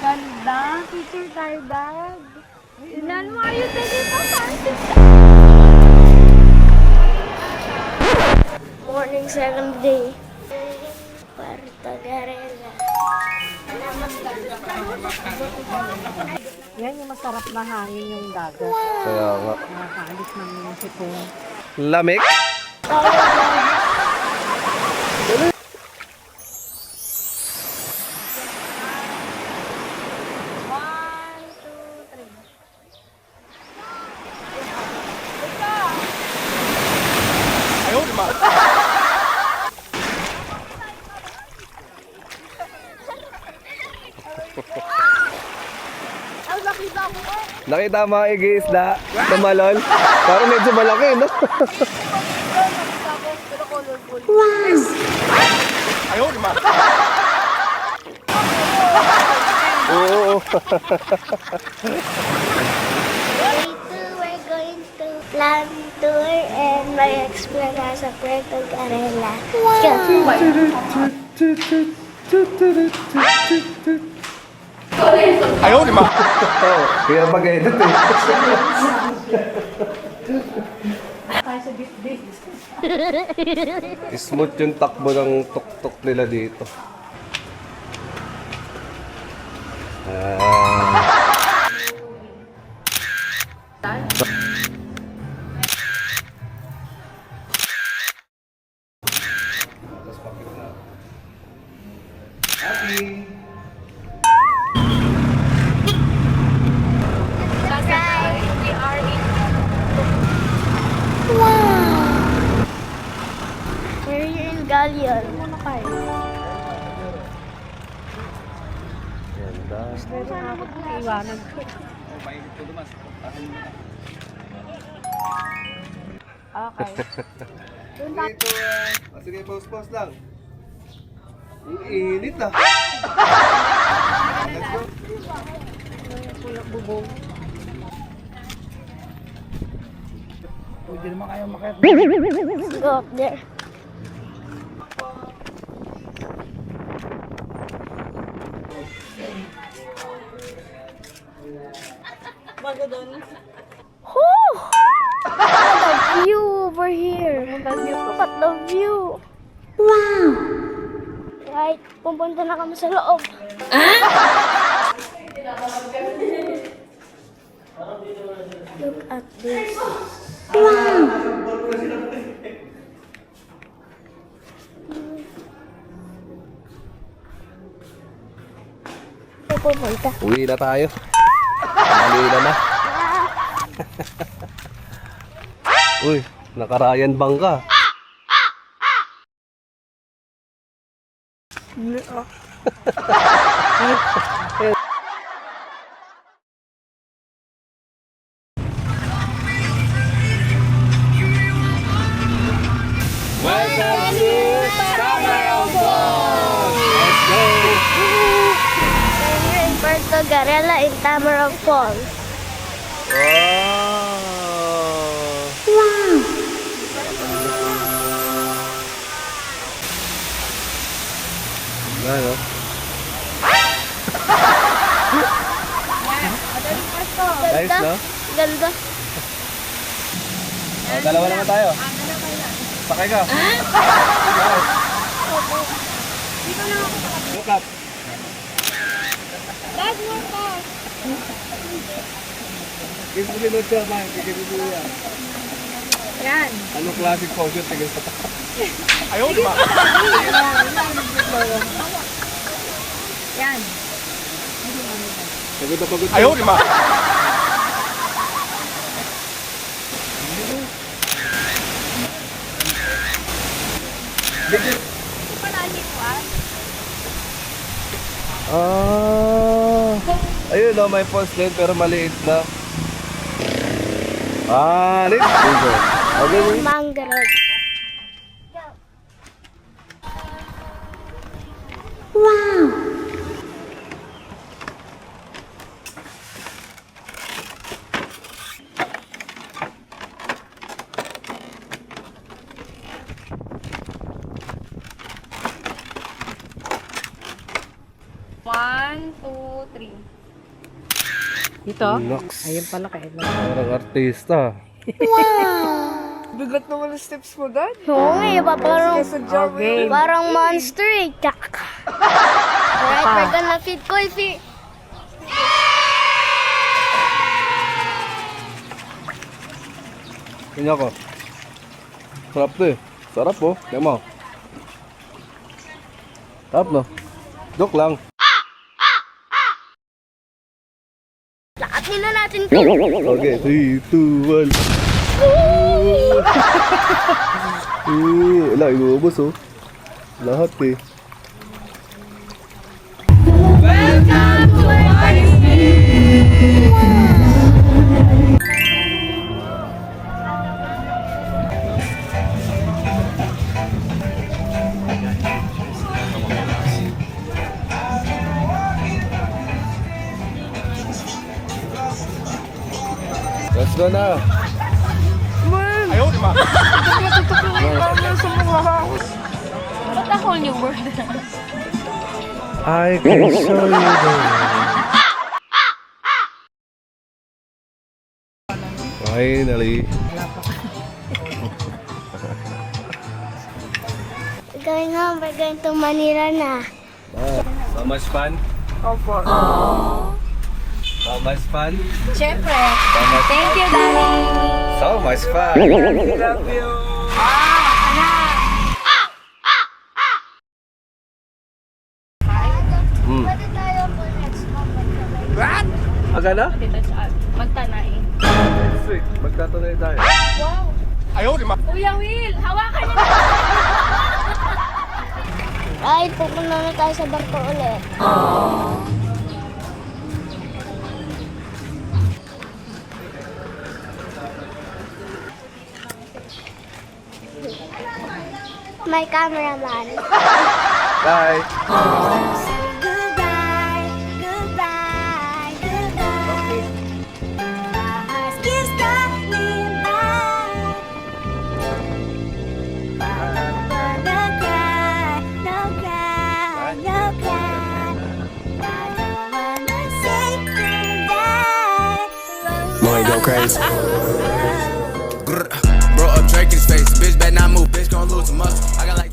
Ganda, teacher Tardad. Tingnan mo, ayun na dito, pansit. Morning, second day. Puerto Garela. Yan yung masarap na hangin yung dagat. Kaya nga. Nakakaalis ng yung sipon. Lamig? Nakita mo ang igi-isda? Tumalon? Parang medyo malaki, no? Ayaw, di ba? Oo. We're going to land tour and may explore sa Puerto Garela. Ayaw, di ba? Oo. Kaya mag-edit eh. Smooth yung takbo ng tuk-tuk nila dito. Happy! We're here in Galion. Ganda. Iwanan ko. Okay. Dito, sige, pause lang. Ang init ah. Let's go. Kulak bubong. Pwede naman kayo makayat. Let's go up there. Whew! Look at the view over here. Look at the view. Wow! Right, pupunta na kami sa loob. Look at this. Wow! Pupunta. Uwi na tayo. Malila na. Uy, nakarayan bang ka? Welcome to Cameron Falls! Let's go! We're in Puerto Garela in Tamaraw Falls. Wow! Ano? Guys, Ganda. no? Ganda. Dalawa naman tayo. Sakay ka. Look up. Dad, more car. Kiss mo sinod siya, man. Kikisin mo yan. Yan. Anong classic pose? Tigil sa taas. Ayaw, di ba? Yan. Pagod na pagod. Ayaw, di ba? Ayun, no, may falls din pero maliit na. Dito. Okay. Mangrove. 1, 2, 3. Dito? Lux. Ayun pala kayo. Parang artista. Bigat naman ang steps mo, Dad. Oo nga, iba parang, Okay. parang monster eh. Tsak. Alright, we're gonna feed Koifi. Tingnan ko. Sarap to eh. Sarap po. Tingnan mo. Sarap no? Joke lang. Lakatin na natin. Okay, 3, 2, 1. Wala, inuubos oh. Lahat eh. Let's go na. Ba't a whole new world? I can show you the Finally. We're going home. We're going to Manila na. So much fun. Opo. So much fun. Siyempre. So much, Thank you, Daddy. so much fun. Love you. Pwede tayo po next month. Agana? Magtanay. Next week, magtatanay tayo. Kuya Will, hawakan niyo na. Ay, pupunta na tayo sa barko ulit. My cameraman. Bye. Goodbye, goodbye, goodbye. My heart keeps going by. No cry, no cry, no cry. I don't wanna say goodbye. Boy, go crazy. Bro, up Drake in his face. Bitch, better not move. Bitch, gon' lose a muscle. I got like